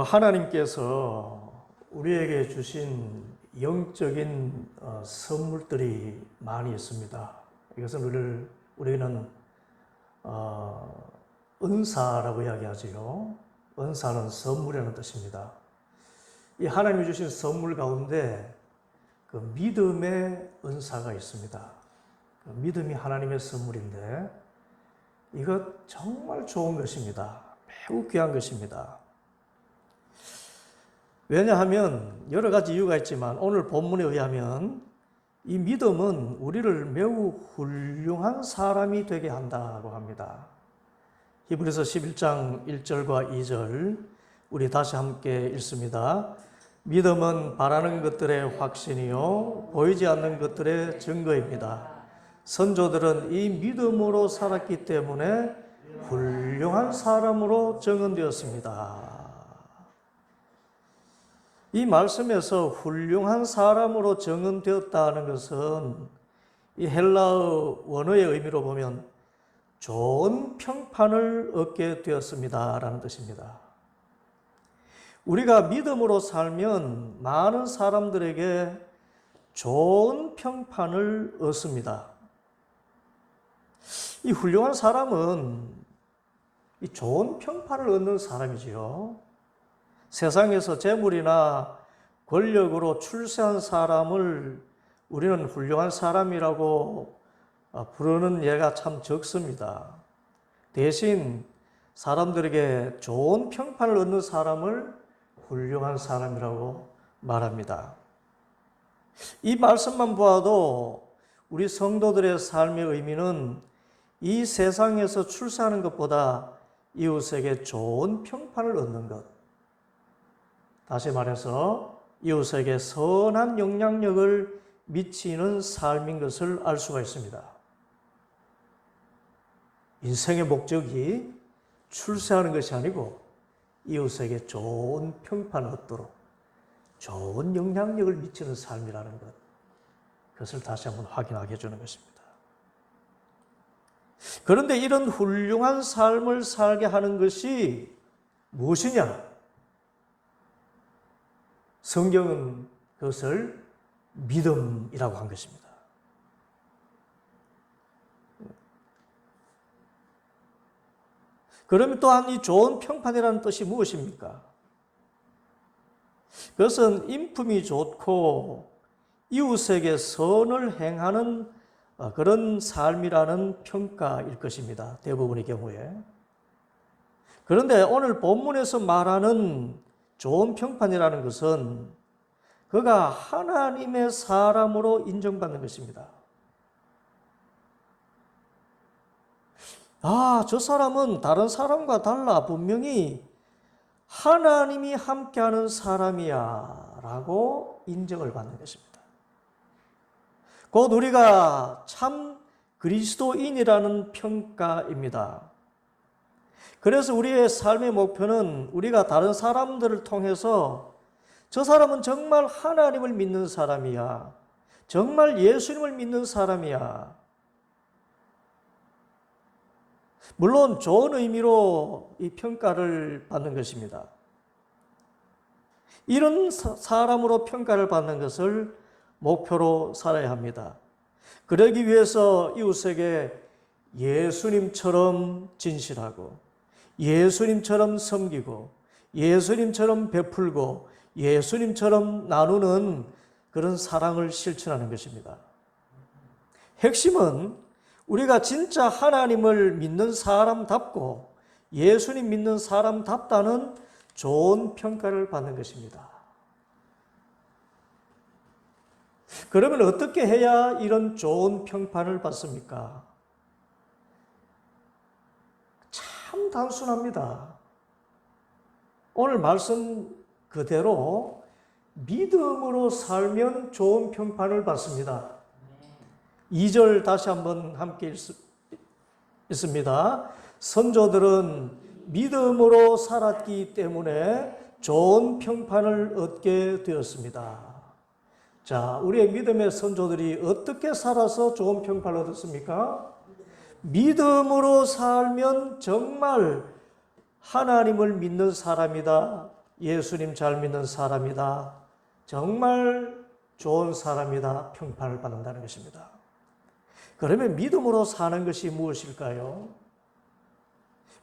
하나님께서 우리에게 주신 영적인 선물들이 많이 있습니다. 이것은 우리는 은사라고 이야기하지요. 은사는 선물이라는 뜻입니다. 이 하나님이 주신 선물 가운데 그 믿음의 은사가 있습니다. 그 믿음이 하나님의 선물인데 이것 정말 좋은 것입니다. 매우 귀한 것입니다. 왜냐하면 여러 가지 이유가 있지만 오늘 본문에 의하면 이 믿음은 우리를 매우 훌륭한 사람이 되게 한다고 합니다. 히브리서 11장 1절과 2절 우리 다시 함께 읽습니다. 믿음은 바라는 것들의 확신이요 보이지 않는 것들의 증거입니다. 선조들은 이 믿음으로 살았기 때문에 훌륭한 사람으로 증언되었습니다. 이 말씀에서 훌륭한 사람으로 증언되었다는 것은 이 헬라어 원어의 의미로 보면 좋은 평판을 얻게 되었습니다 라는 뜻입니다. 우리가 믿음으로 살면 많은 사람들에게 좋은 평판을 얻습니다. 이 훌륭한 사람은 이 좋은 평판을 얻는 사람이지요. 세상에서 재물이나 권력으로 출세한 사람을 우리는 훌륭한 사람이라고 부르는 예가 참 적습니다. 대신 사람들에게 좋은 평판을 얻는 사람을 훌륭한 사람이라고 말합니다. 이 말씀만 보아도 우리 성도들의 삶의 의미는 이 세상에서 출세하는 것보다 이웃에게 좋은 평판을 얻는 것, 다시 말해서 이웃에게 선한 영향력을 미치는 삶인 것을 알 수가 있습니다. 인생의 목적이 출세하는 것이 아니고 이웃에게 좋은 평판을 얻도록 좋은 영향력을 미치는 삶이라는 것, 그것을 다시 한번 확인하게 해주는 것입니다. 그런데 이런 훌륭한 삶을 살게 하는 것이 무엇이냐? 성경은 그것을 믿음이라고 한 것입니다. 그러면 또한 이 좋은 평판이라는 뜻이 무엇입니까? 그것은 인품이 좋고 이웃에게 선을 행하는 그런 삶이라는 평가일 것입니다. 대부분의 경우에. 그런데 오늘 본문에서 말하는 좋은 평판이라는 것은 그가 하나님의 사람으로 인정받는 것입니다. 저 사람은 다른 사람과 달라 분명히 하나님이 함께하는 사람이야 라고 인정을 받는 것입니다. 곧 우리가 참 그리스도인이라는 평가입니다. 그래서 우리의 삶의 목표는 우리가 다른 사람들을 통해서 저 사람은 정말 하나님을 믿는 사람이야, 정말 예수님을 믿는 사람이야, 물론 좋은 의미로 이 평가를 받는 것입니다. 이런 사람으로 평가를 받는 것을 목표로 살아야 합니다. 그러기 위해서 이웃에게 예수님처럼 진실하고 예수님처럼 섬기고 예수님처럼 베풀고 예수님처럼 나누는 그런 사랑을 실천하는 것입니다. 핵심은 우리가 진짜 하나님을 믿는 사람답고 예수님 믿는 사람답다는 좋은 평가를 받는 것입니다. 그러면 어떻게 해야 이런 좋은 평판을 받습니까? 참 단순합니다. 오늘 말씀 그대로 믿음으로 살면 좋은 평판을 받습니다. 2절 다시 한번 함께 읽습니다. 선조들은 믿음으로 살았기 때문에 좋은 평판을 얻게 되었습니다. 자, 우리의 믿음의 선조들이 어떻게 살아서 좋은 평판을 얻었습니까? 믿음으로 살면 정말 하나님을 믿는 사람이다, 예수님 잘 믿는 사람이다, 정말 좋은 사람이다 평판을 받는다는 것입니다. 그러면 믿음으로 사는 것이 무엇일까요?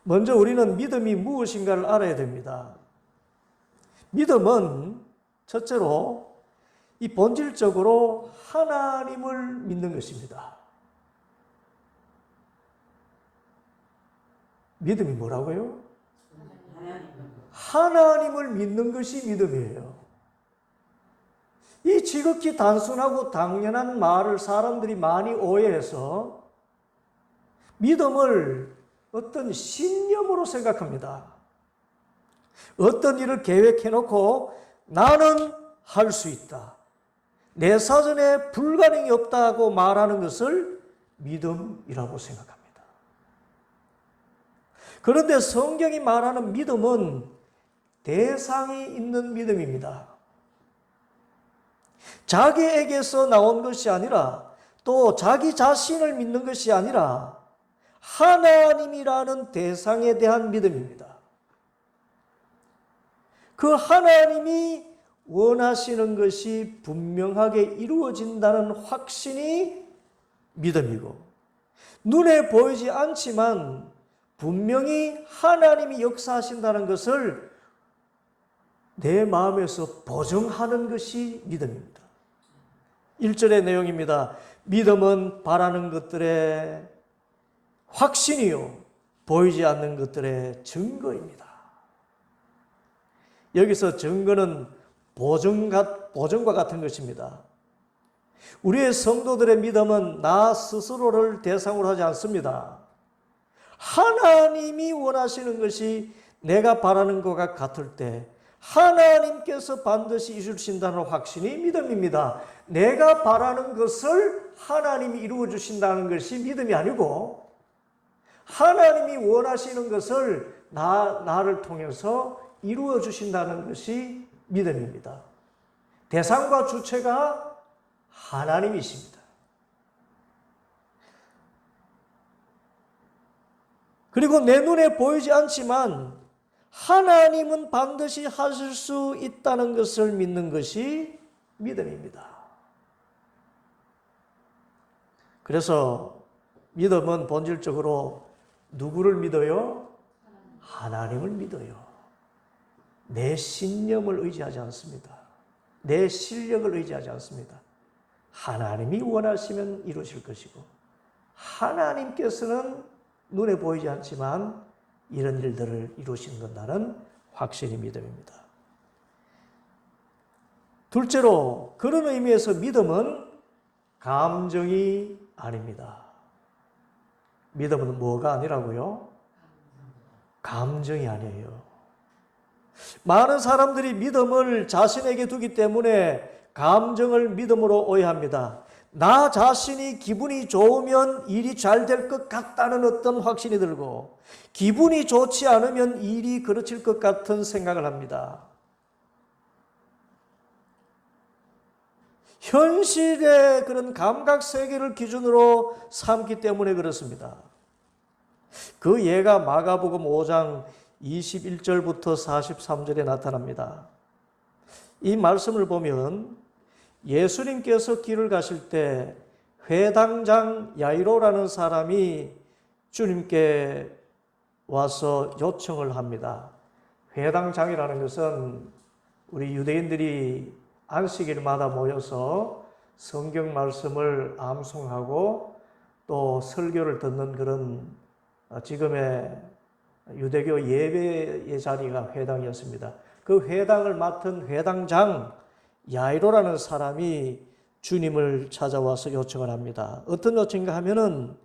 먼저 우리는 믿음이 무엇인가를 알아야 됩니다. 믿음은 첫째로 이 본질적으로 하나님을 믿는 것입니다. 믿음이 뭐라고요? 하나님을 믿는 것이 믿음이에요. 이 지극히 단순하고 당연한 말을 사람들이 많이 오해해서 믿음을 어떤 신념으로 생각합니다. 어떤 일을 계획해놓고 나는 할 수 있다, 내 사전에 불가능이 없다고 말하는 것을 믿음이라고 생각합니다. 그런데 성경이 말하는 믿음은 대상이 있는 믿음입니다. 자기에게서 나온 것이 아니라, 또 자기 자신을 믿는 것이 아니라 하나님이라는 대상에 대한 믿음입니다. 그 하나님이 원하시는 것이 분명하게 이루어진다는 확신이 믿음이고, 눈에 보이지 않지만 분명히 하나님이 역사하신다는 것을 내 마음에서 보증하는 것이 믿음입니다. 1절의 내용입니다. 믿음은 바라는 것들의 확신이요, 보이지 않는 것들의 증거입니다. 여기서 증거는 보증과 같은 것입니다. 우리의 성도들의 믿음은 나 스스로를 대상으로 하지 않습니다. 하나님이 원하시는 것이 내가 바라는 것과 같을 때 하나님께서 반드시 이루신다는 확신이 믿음입니다. 내가 바라는 것을 하나님이 이루어 주신다는 것이 믿음이 아니고, 하나님이 원하시는 것을 나를 통해서 이루어 주신다는 것이 믿음입니다. 대상과 주체가 하나님이십니다. 그리고 내 눈에 보이지 않지만 하나님은 반드시 하실 수 있다는 것을 믿는 것이 믿음입니다. 그래서 믿음은 본질적으로 누구를 믿어요? 하나님을 믿어요. 내 신념을 의지하지 않습니다. 내 실력을 의지하지 않습니다. 하나님이 원하시면 이루실 것이고, 하나님께서는 눈에 보이지 않지만 이런 일들을 이루신다는 확신이 믿음입니다. 둘째로, 그런 의미에서 믿음은 감정이 아닙니다. 믿음은 뭐가 아니라고요? 감정이 아니에요. 많은 사람들이 믿음을 자신에게 두기 때문에 감정을 믿음으로 오해합니다. 나 자신이 기분이 좋으면 일이 잘 될 것 같다는 어떤 확신이 들고, 기분이 좋지 않으면 일이 그르칠 것 같은 생각을 합니다. 현실의 그런 감각 세계를 기준으로 삼기 때문에 그렇습니다. 그 예가 마가복음 5장 21절부터 43절에 나타납니다. 이 말씀을 보면 예수님께서 길을 가실 때 회당장 야이로라는 사람이 주님께 와서 요청을 합니다. 회당장이라는 것은 우리 유대인들이 안식일마다 모여서 성경 말씀을 암송하고 또 설교를 듣는 그런 지금의 유대교 예배의 자리가 회당이었습니다. 그 회당을 맡은 회당장 야이로라는 사람이 주님을 찾아와서 요청을 합니다. 어떤 요청인가 하면은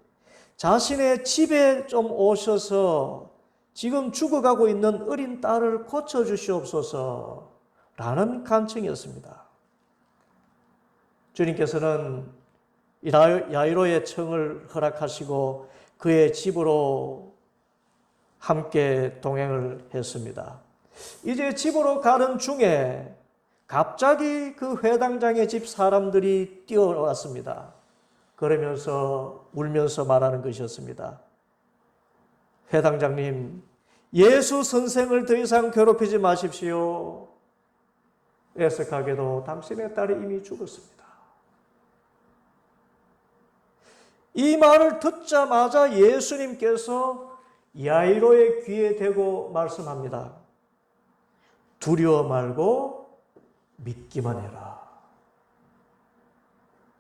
자신의 집에 좀 오셔서 지금 죽어가고 있는 어린 딸을 고쳐주시옵소서 라는 간청이었습니다. 주님께서는 야이로의 청을 허락하시고 그의 집으로 함께 동행을 했습니다. 이제 집으로 가는 중에 갑자기 그 회당장의 집 사람들이 뛰어왔습니다. 그러면서 울면서 말하는 것이었습니다. 회당장님, 예수 선생을 더 이상 괴롭히지 마십시오. 애석하게도 당신의 딸이 이미 죽었습니다. 이 말을 듣자마자 예수님께서 야이로의 귀에 대고 말씀합니다. 두려워 말고 믿기만 해라.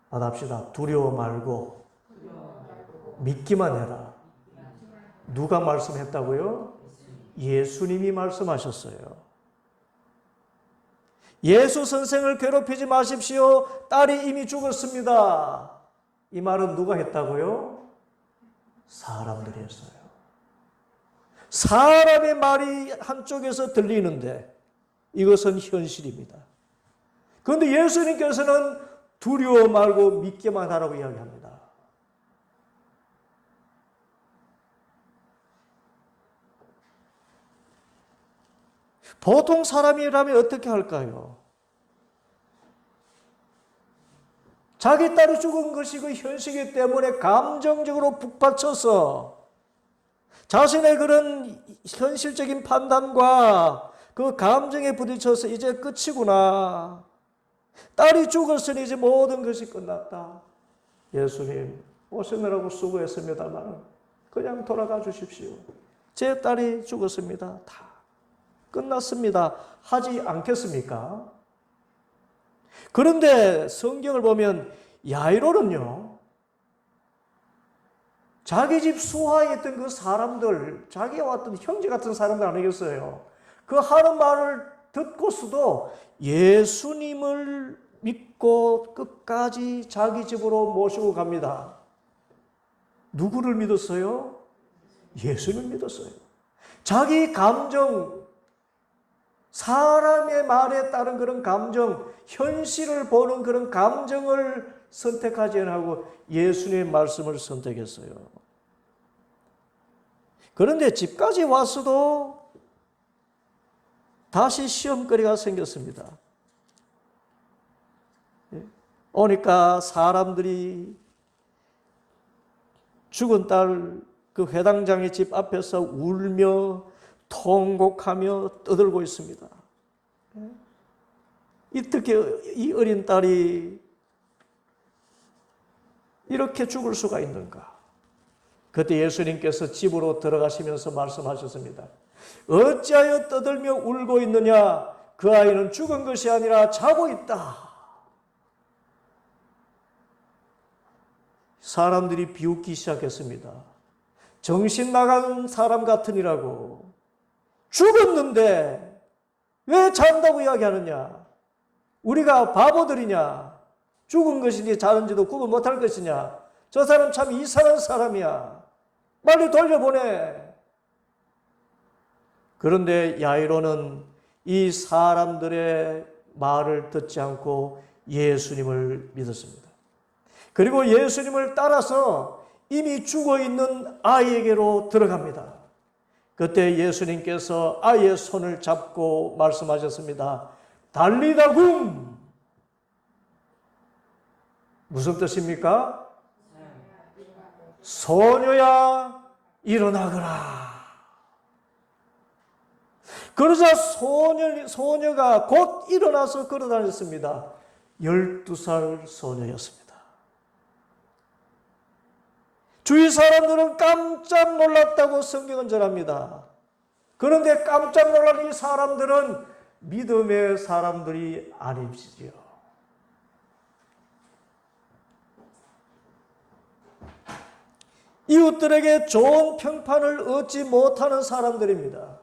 받합시다. 두려워 말고 믿기만 해라. 누가 말씀했다고요? 예수님이 말씀하셨어요. 예수 선생을 괴롭히지 마십시오. 딸이 이미 죽었습니다. 이 말은 누가 했다고요? 사람들이 했어요. 사람의 말이 한쪽에서 들리는데 이것은 현실입니다. 그런데 예수님께서는 두려워 말고 믿기만 하라고 이야기합니다. 보통 사람이라면 어떻게 할까요? 자기 딸이 죽은 것이 그 현실이기 때문에 감정적으로 북받쳐서 자신의 그런 현실적인 판단과 그 감정에 부딪혀서 이제 끝이구나. 딸이 죽었으니 이제 모든 것이 끝났다. 예수님, 오시느라고 수고했습니다만 그냥 돌아가 주십시오. 제 딸이 죽었습니다. 다 끝났습니다. 하지 않겠습니까? 그런데 성경을 보면 야이로는요, 자기 집 수하에 있던 그 사람들, 자기와 왔던 형제 같은 사람들 아니겠어요? 그 하는 말을 듣고서도 예수님을 믿고 끝까지 자기 집으로 모시고 갑니다. 누구를 믿었어요? 예수님을 믿었어요. 자기 감정, 사람의 말에 따른 그런 감정, 현실을 보는 그런 감정을 선택하지 않고 예수님의 말씀을 선택했어요. 그런데 집까지 와서도 다시 시험거리가 생겼습니다. 오니까 사람들이 죽은 딸 그 회당장의 집 앞에서 울며 통곡하며 떠들고 있습니다. 어떻게 이 어린 딸이 이렇게 죽을 수가 있는가? 그때 예수님께서 집으로 들어가시면서 말씀하셨습니다. 어찌하여 떠들며 울고 있느냐? 그 아이는 죽은 것이 아니라 자고 있다. 사람들이 비웃기 시작했습니다. 정신 나간 사람 같으니라고. 죽었는데 왜 잔다고 이야기하느냐? 우리가 바보들이냐? 죽은 것인지 자는지도 구분 못할 것이냐? 저 사람 참 이상한 사람이야. 빨리 돌려보내. 그런데 야이로는 이 사람들의 말을 듣지 않고 예수님을 믿었습니다. 그리고 예수님을 따라서 이미 죽어있는 아이에게로 들어갑니다. 그때 예수님께서 아이의 손을 잡고 말씀하셨습니다. 달리다 굼. 무슨 뜻입니까? 소녀야 일어나거라. 그러자 소녀가 곧 일어나서 걸어다녔습니다. 12살 소녀였습니다. 주위 사람들은 깜짝 놀랐다고 성경은 전합니다. 그런데 깜짝 놀란 이 사람들은 믿음의 사람들이 아니지요. 이웃들에게 좋은 평판을 얻지 못하는 사람들입니다.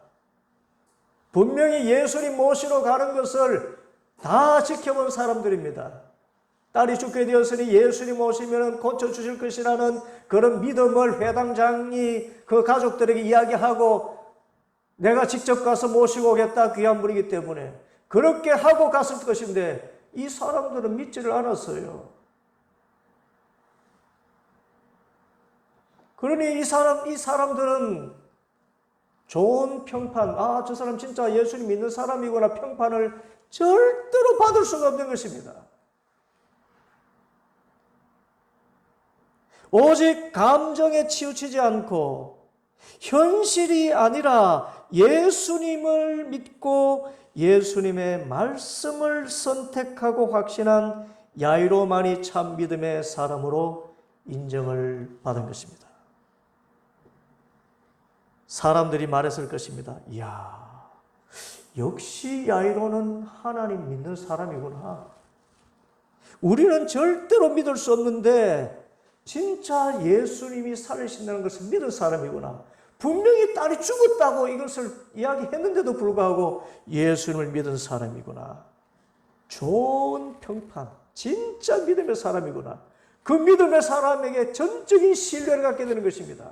분명히 예수님 모시러 가는 것을 다 지켜본 사람들입니다. 딸이 죽게 되었으니 예수님 오시면 고쳐주실 것이라는 그런 믿음을 회당장이 그 가족들에게 이야기하고 내가 직접 가서 모시고 오겠다, 귀한 분이기 때문에 그렇게 하고 갔을 것인데 이 사람들은 믿지를 않았어요. 그러니 이 사람들은 좋은 평판, 저 사람 진짜 예수님 믿는 사람이구나 평판을 절대로 받을 수가 없는 것입니다. 오직 감정에 치우치지 않고 현실이 아니라 예수님을 믿고 예수님의 말씀을 선택하고 확신한 야이로만이 참 믿음의 사람으로 인정을 받은 것입니다. 사람들이 말했을 것입니다. 이야, 역시 야이로는 하나님 믿는 사람이구나. 우리는 절대로 믿을 수 없는데 진짜 예수님이 살리신다는 것을 믿은 사람이구나. 분명히 딸이 죽었다고 이것을 이야기했는데도 불구하고 예수님을 믿은 사람이구나. 좋은 평판, 진짜 믿음의 사람이구나. 그 믿음의 사람에게 전적인 신뢰를 갖게 되는 것입니다.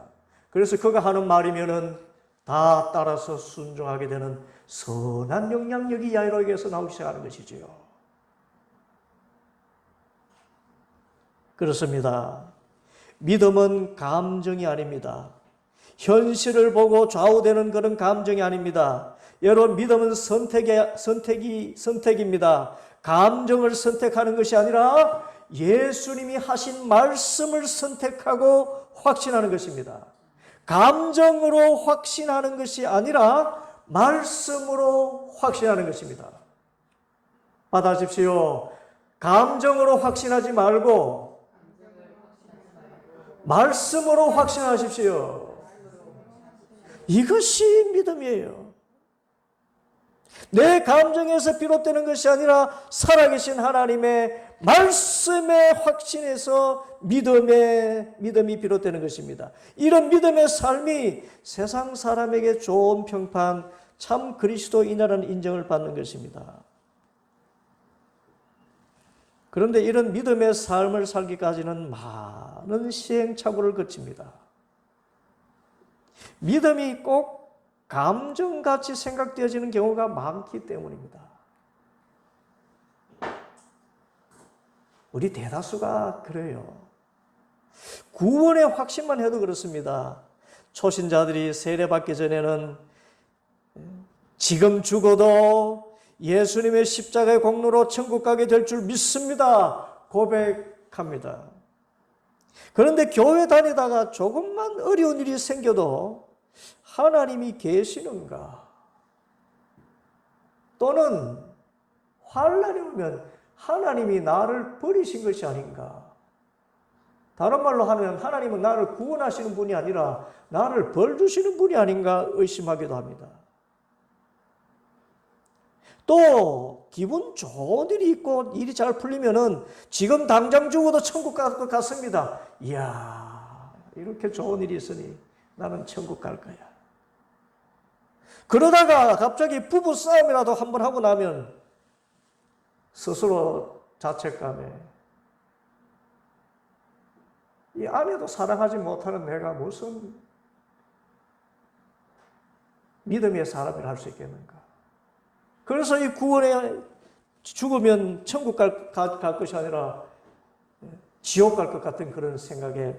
그래서 그가 하는 말이면은 다 따라서 순종하게 되는 선한 영향력이 야이로에게서 나오기 시작하는 것이지요. 그렇습니다. 믿음은 감정이 아닙니다. 현실을 보고 좌우되는 그런 감정이 아닙니다. 여러분, 믿음은 선택입니다. 감정을 선택하는 것이 아니라 예수님이 하신 말씀을 선택하고 확신하는 것입니다. 감정으로 확신하는 것이 아니라 말씀으로 확신하는 것입니다. 받아십시오. 감정으로 확신하지 말고 말씀으로 확신하십시오. 이것이 믿음이에요. 내 감정에서 비롯되는 것이 아니라 살아계신 하나님의 말씀의 확신에서 믿음이 비롯되는 것입니다. 이런 믿음의 삶이 세상 사람에게 좋은 평판, 참 그리스도인이라는 인정을 받는 것입니다. 그런데 이런 믿음의 삶을 살기까지는 많은 시행착오를 거칩니다. 믿음이 꼭 감정같이 생각되어지는 경우가 많기 때문입니다. 우리 대다수가 그래요. 구원의 확신만 해도 그렇습니다. 초신자들이 세례받기 전에는 지금 죽어도 예수님의 십자가의 공로로 천국 가게 될 줄 믿습니다. 고백합니다. 그런데 교회 다니다가 조금만 어려운 일이 생겨도 하나님이 계시는가? 또는 환난이 오면 하나님이 나를 버리신 것이 아닌가? 다른 말로 하면 하나님은 나를 구원하시는 분이 아니라 나를 벌 주시는 분이 아닌가 의심하기도 합니다. 또 기분 좋은 일이 있고 일이 잘 풀리면은 지금 당장 죽어도 천국 갈 것 같습니다. 이야, 이렇게 좋은 일이 있으니 나는 천국 갈 거야. 그러다가 갑자기 부부 싸움이라도 한번 하고 나면 스스로 자책감에 이 아내도 사랑하지 못하는 내가 무슨 믿음의 사람이라 할 수 있겠는가? 그래서 이 구원에 죽으면 천국 갈 것이 아니라 지옥 갈 것 같은 그런 생각에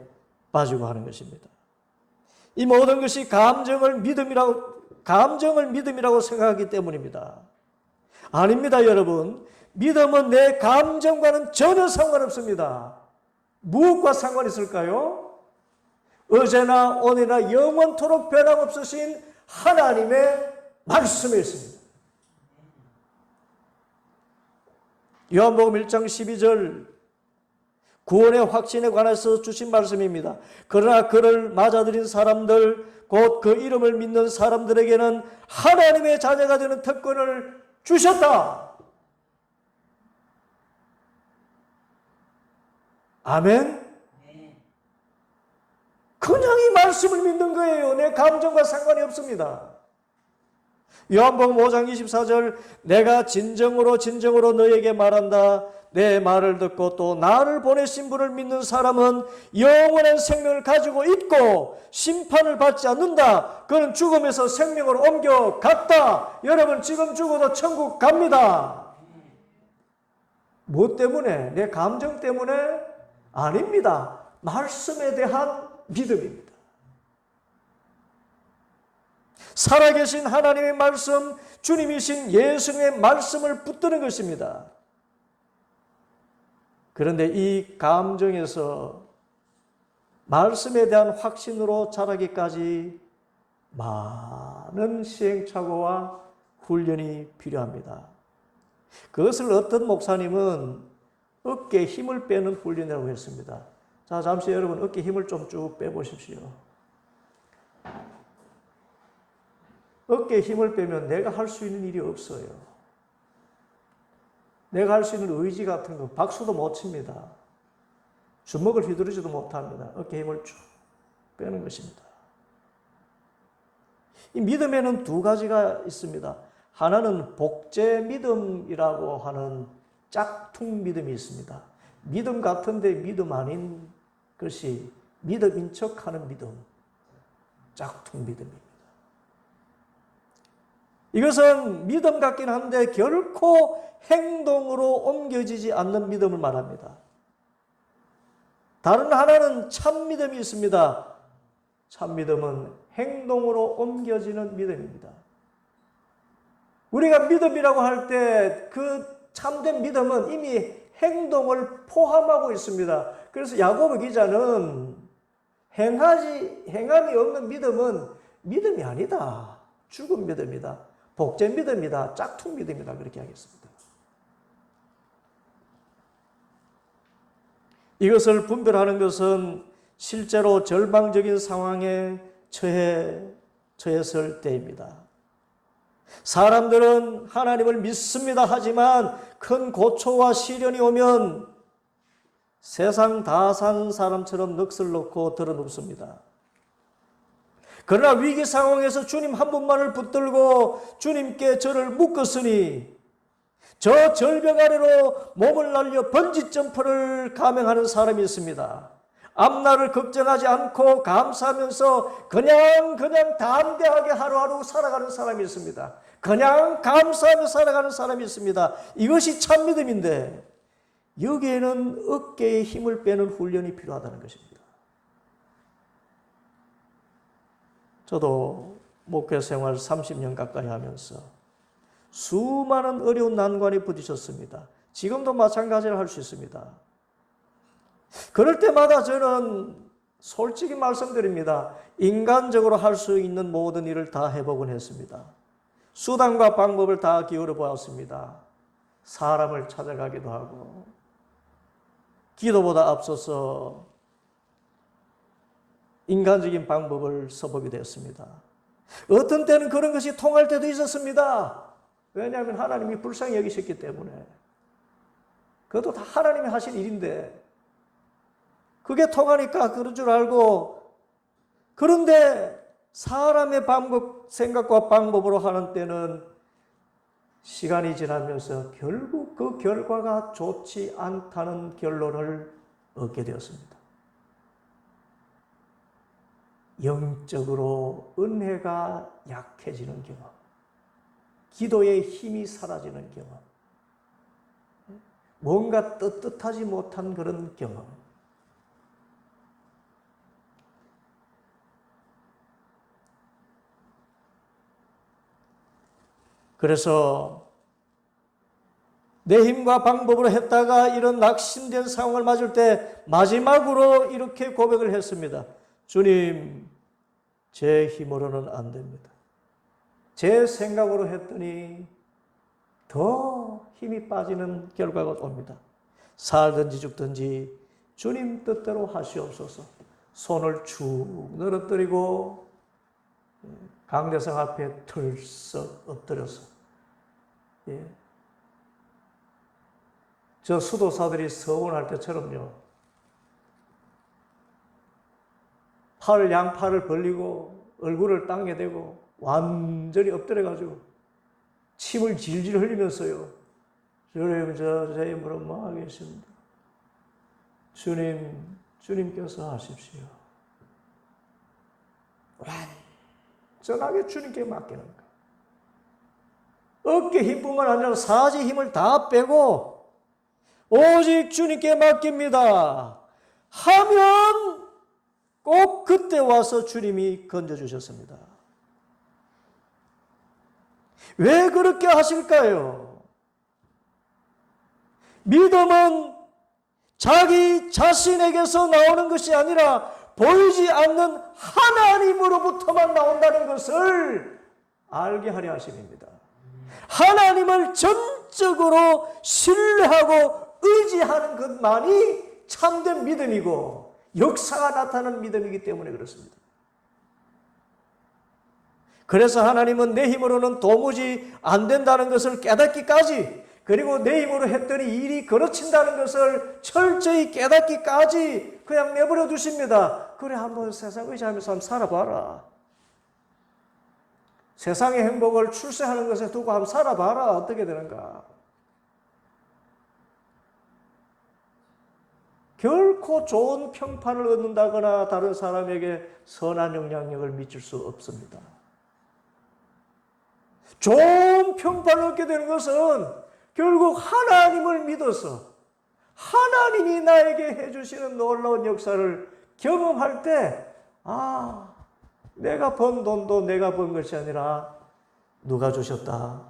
빠지고 하는 것입니다. 이 모든 것이 감정을 믿음이라고 생각하기 때문입니다. 아닙니다, 여러분. 믿음은 내 감정과는 전혀 상관없습니다. 무엇과 상관이 있을까요? 어제나 오늘이나 영원토록 변함없으신 하나님의 말씀에 있습니다. 요한복음 1장 12절 구원의 확신에 관해서 주신 말씀입니다. 그러나 그를 맞아들인 사람들, 곧 그 이름을 믿는 사람들에게는 하나님의 자녀가 되는 특권을 주셨다. 아멘. 그냥 이 말씀을 믿는 거예요. 내 감정과 상관이 없습니다. 요한복음 5장 24절 내가 진정으로 너희에게 말한다. 내 말을 듣고 또 나를 보내신 분을 믿는 사람은 영원한 생명을 가지고 있고 심판을 받지 않는다. 그는 죽음에서 생명으로 옮겨갔다. 여러분 지금 죽어도 천국 갑니다. 무엇 때문에? 내 감정 때문에? 아닙니다. 말씀에 대한 믿음입니다. 살아계신 하나님의 말씀, 주님이신 예수님의 말씀을 붙드는 것입니다. 그런데 이 감정에서 말씀에 대한 확신으로 자라기까지 많은 시행착오와 훈련이 필요합니다. 그것을 어떤 목사님은 어깨에 힘을 빼는 훈련이라고 했습니다. 자, 잠시 여러분 어깨에 힘을 좀 쭉 빼보십시오. 어깨에 힘을 빼면 내가 할 수 있는 일이 없어요. 내가 할 수 있는 의지 같은 거 박수도 못 칩니다. 주먹을 휘두르지도 못합니다. 어깨에 힘을 쭉 빼는 것입니다. 이 믿음에는 두 가지가 있습니다. 하나는 복제 믿음이라고 하는 짝퉁 믿음이 있습니다. 믿음 같은데 믿음 아닌 것이 믿음인 척하는 믿음, 짝퉁 믿음입니다. 이것은 믿음 같긴 한데 결코 행동으로 옮겨지지 않는 믿음을 말합니다. 다른 하나는 참 믿음이 있습니다. 참 믿음은 행동으로 옮겨지는 믿음입니다. 우리가 믿음이라고 할 때 그 참된 믿음은 이미 행동을 포함하고 있습니다. 그래서 야고보 기자는 행함이 없는 믿음은 믿음이 아니다. 죽은 믿음이다. 복제 믿음이다. 짝퉁 믿음이다. 그렇게 하겠습니다. 이것을 분별하는 것은 실제로 절망적인 상황에 처했을 때입니다. 사람들은 하나님을 믿습니다 하지만 큰 고초와 시련이 오면 세상 다 산 사람처럼 넋을 놓고 들어눕습니다. 그러나 위기 상황에서 주님 한 분만을 붙들고 주님께 저를 묶었으니 저 절벽 아래로 몸을 날려 번지 점프를 감행하는 사람이 있습니다. 앞날을 걱정하지 않고 감사하면서 그냥 담대하게 하루하루 살아가는 사람이 있습니다. 그냥 감사하며 살아가는 사람이 있습니다. 이것이 참 믿음인데 여기에는 어깨에 힘을 빼는 훈련이 필요하다는 것입니다. 저도 목회 생활 30년 가까이 하면서 수많은 어려운 난관에 부딪혔습니다. 지금도 마찬가지를 할 수 있습니다. 그럴 때마다 저는 솔직히 말씀드립니다. 인간적으로 할 수 있는 모든 일을 다 해보곤 했습니다. 수단과 방법을 다 기울여 보았습니다. 사람을 찾아가기도 하고 기도보다 앞서서 인간적인 방법을 써보기도 했습니다. 어떤 때는 그런 것이 통할 때도 있었습니다. 왜냐하면 하나님이 불쌍히 여기셨기 때문에. 그것도 다 하나님이 하신 일인데 그게 통하니까 그런 줄 알고, 그런데 사람의 생각과 방법으로 하는 때는 시간이 지나면서 결국 그 결과가 좋지 않다는 결론을 얻게 되었습니다. 영적으로 은혜가 약해지는 경험, 기도의 힘이 사라지는 경험, 뭔가 떳떳하지 못한 그런 경험. 그래서 내 힘과 방법으로 했다가 이런 낙심된 상황을 맞을 때 마지막으로 이렇게 고백을 했습니다. 주님, 제 힘으로는 안 됩니다. 제 생각으로 했더니 더 힘이 빠지는 결과가 옵니다. 살든지 죽든지 주님 뜻대로 하시옵소서. 손을 쭉 늘어뜨리고 강대상 앞에 들썩 엎드려서, 저 수도사들이 서원할 때처럼요, 양팔을 벌리고 얼굴을 땅에 대고 완전히 엎드려가지고 침을 질질 흘리면서요, 주님, 제 힘으로 뭐 하겠습니다. 주님께서 하십시오. 완전하게 주님께 맡기는 거. 어깨 힘뿐만 아니라 사지 힘을 다 빼고 오직 주님께 맡깁니다 하면 꼭 그때 와서 주님이 건져주셨습니다. 왜 그렇게 하실까요? 믿음은 자기 자신에게서 나오는 것이 아니라 보이지 않는 하나님으로부터만 나온다는 것을 알게 하려 하심입니다. 하나님을 전적으로 신뢰하고 의지하는 것만이 참된 믿음이고 역사가 나타나는 믿음이기 때문에 그렇습니다. 그래서 하나님은 내 힘으로는 도무지 안 된다는 것을 깨닫기까지, 그리고 내 힘으로 했더니 일이 거르친다는 것을 철저히 깨닫기까지 그냥 내버려 두십니다. 그래, 한번 세상 의지하면서 한번 살아봐라. 세상의 행복을 출세하는 것에 두고 한번 살아봐라. 어떻게 되는가. 결코 좋은 평판을 얻는다거나 다른 사람에게 선한 영향력을 미칠 수 없습니다. 좋은 평판을 얻게 되는 것은 결국 하나님을 믿어서 하나님이 나에게 해주시는 놀라운 역사를 경험할 때, 내가 번 돈도 내가 번 것이 아니라 누가 주셨다?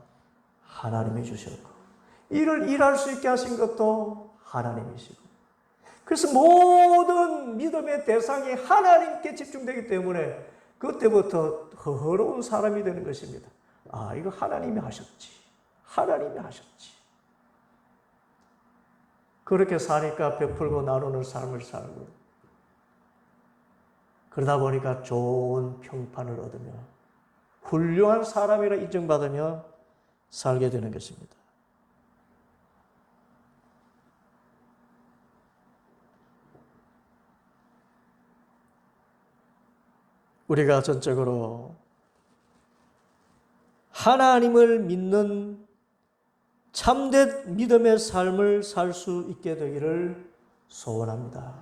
하나님이 주셨고, 이를 일할 수 있게 하신 것도 하나님이시고, 그래서 모든 믿음의 대상이 하나님께 집중되기 때문에 그때부터 허허로운 사람이 되는 것입니다. 이거 하나님이 하셨지. 하나님이 하셨지. 그렇게 사니까 베풀고 나누는 삶을 살고, 그러다 보니까 좋은 평판을 얻으며 훌륭한 사람이라 인정받으며 살게 되는 것입니다. 우리가 전적으로 하나님을 믿는 참된 믿음의 삶을 살 수 있게 되기를 소원합니다.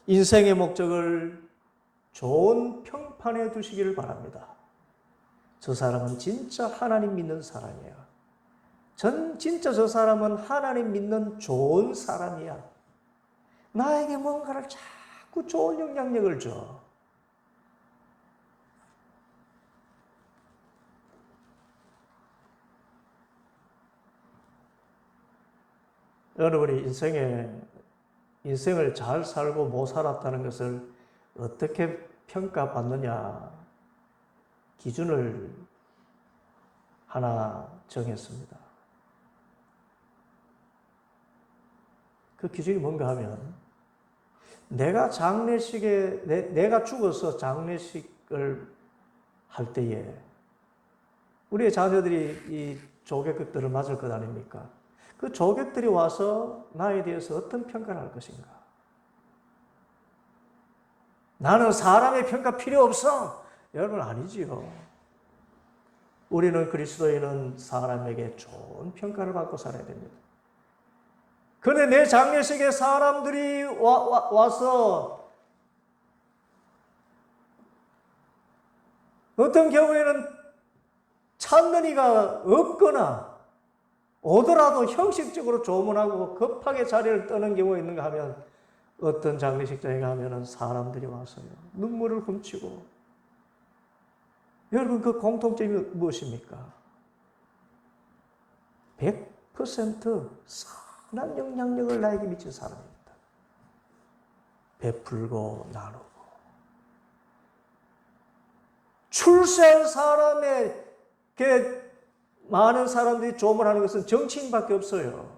인생의 목적을 좋은 평판에 두시기를 바랍니다. 저 사람은 진짜 하나님 믿는 사람이야. 진짜 저 사람은 하나님 믿는 좋은 사람이야. 나에게 뭔가를 자꾸 좋은 영향력을 줘. 여러분이 인생을 잘 살고 못 살았다는 것을 어떻게 평가받느냐 기준을 하나 정했습니다. 그 기준이 뭔가 하면, 내가 죽어서 장례식을 할 때에 우리의 자녀들이 이 조개극들을 맞을 것 아닙니까? 그 조객들이 와서 나에 대해서 어떤 평가를 할 것인가? 나는 사람의 평가 필요 없어. 여러분, 아니지요. 우리는 그리스도인은 사람에게 좋은 평가를 받고 살아야 됩니다. 그런데 내 장례식에 사람들이 와서 어떤 경우에는 찾는 이가 없거나 오더라도 형식적으로 조문하고 급하게 자리를 떠는 경우가 있는가 하면, 어떤 장례식장에 가면은 사람들이 와서요, 눈물을 훔치고. 여러분, 그 공통점이 무엇입니까? 100% 선한 영향력을 나에게 미친 사람입니다. 베풀고 나누고. 출세한 사람에게 많은 사람들이 조문하는 것은 정치인밖에 없어요.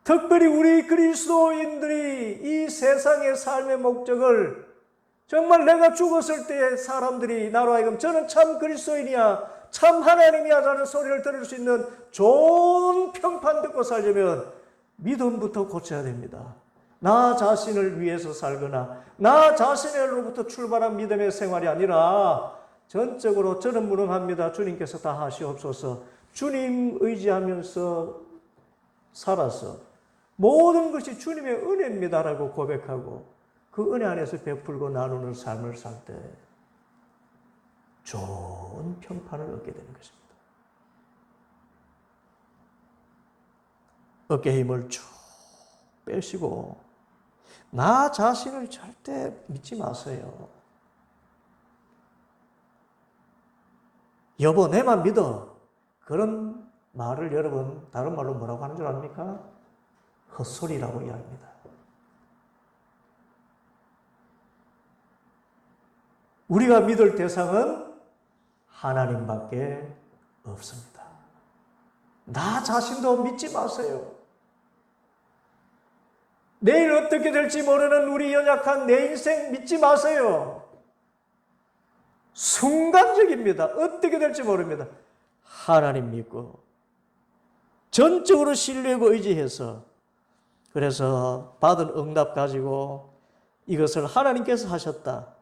특별히 우리 그리스도인들이 이 세상의 삶의 목적을 정말 내가 죽었을 때 사람들이 나로 하여금 저는 참 그리스도인이야, 참 하나님이야 라는 소리를 들을 수 있는 좋은 평판 듣고 살려면 믿음부터 고쳐야 됩니다. 나 자신을 위해서 살거나 나 자신으로부터 출발한 믿음의 생활이 아니라 전적으로 저는 무능합니다, 주님께서 다 하시옵소서, 주님 의지하면서 살아서 모든 것이 주님의 은혜입니다라고 고백하고 그 은혜 안에서 베풀고 나누는 삶을 살 때 좋은 평판을 얻게 되는 것입니다. 어깨에 힘을 쭉 빼시고 나 자신을 절대 믿지 마세요. 여보, 내만 믿어. 그런 말을 여러분 다른 말로 뭐라고 하는 줄 압니까? 헛소리라고 이야기합니다. 우리가 믿을 대상은 하나님밖에 없습니다. 나 자신도 믿지 마세요. 내일 어떻게 될지 모르는 우리 연약한 내 인생 믿지 마세요. 순간적입니다. 어떻게 될지 모릅니다. 하나님 믿고 전적으로 신뢰하고 의지해서, 그래서 받은 응답 가지고 이것을 하나님께서 하셨다.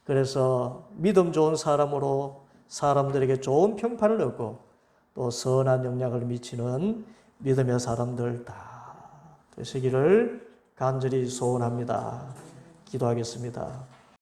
그래서 믿음 좋은 사람으로 사람들에게 좋은 평판을 얻고 또 선한 영향을 미치는 믿음의 사람들 다 되시기를 간절히 소원합니다. 기도하겠습니다.